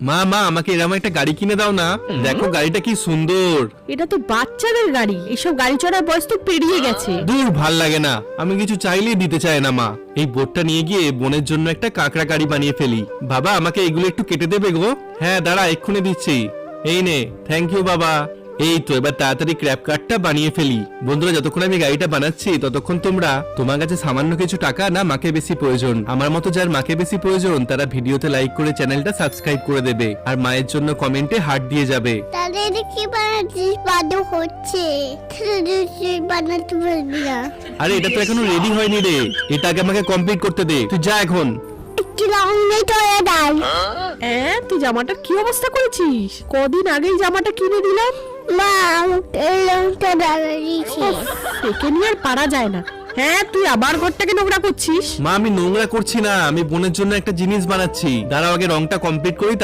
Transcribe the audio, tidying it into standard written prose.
মা মা আমাকে এরকম একটা গাড়ি কিনে দাও না, দেখো গাড়িটা কি সুন্দর। এটা তো বাচ্চাদের গাড়ি, এসব গাড়ি চড়ার বয়স তো পেরিয়ে গেছে। দূর, ভাল লাগে না, আমি কিছু চাইলেই দিতে চায় না মা। এই বোর্ডটা নিয়ে গিয়ে বোনের জন্য একটা কাঁকড়া গাড়ি বানিয়ে ফেলি। বাবা আমাকে এগুলো একটু কেটে দেবে গো? হ্যাঁ দাঁড়া, এক্ষুনি দিচ্ছি। এই নে, থ্যাংক ইউ বাবা। এই তো, এবার তাড়াতাড়ি ক্র্যাপ কার্ডটা বানিয়ে ফেলি। বন্ধুরা, যতক্ষণ আমি গাড়িটা বানাচ্ছি ততক্ষণ তোমরা, তোমার কাছে সামান্য কিছু টাকা না মাকে বেশি প্রয়োজন, আমার মতো যার মাকে বেশি প্রয়োজন তারা ভিডিওতে লাইক করে চ্যানেলটা সাবস্ক্রাইব করে দেবে আর মায়ের জন্য কমেন্টে হার্ট দিয়ে যাবে। তাদের কি বানাচ্ছিস? বাদু হচ্ছে, বানাতে পারবি না। আরে এটা তো এখনো রেডি হয়নি রে, এটা আগে আমাকে কমপ্লিট করতে দে। তুই যা এখন। একটু রং নেই তোরা ডাল। তুই জামাটার কি অবস্থা করেছিস? কদিন আগেই জামাটা কিনে দিলাম। মা এই রংটা দাঁড়িয়েছে। একে নিয়ে আর পারা যায় না। তুই আবার ঘরটাকে নোংরা করছিস। মা আমি নোংরা করছি না, আমি বোনের জন্য একটা জিনিস বানাচ্ছি। দাঁড়াও আগে রংটা কমপ্লিট করি।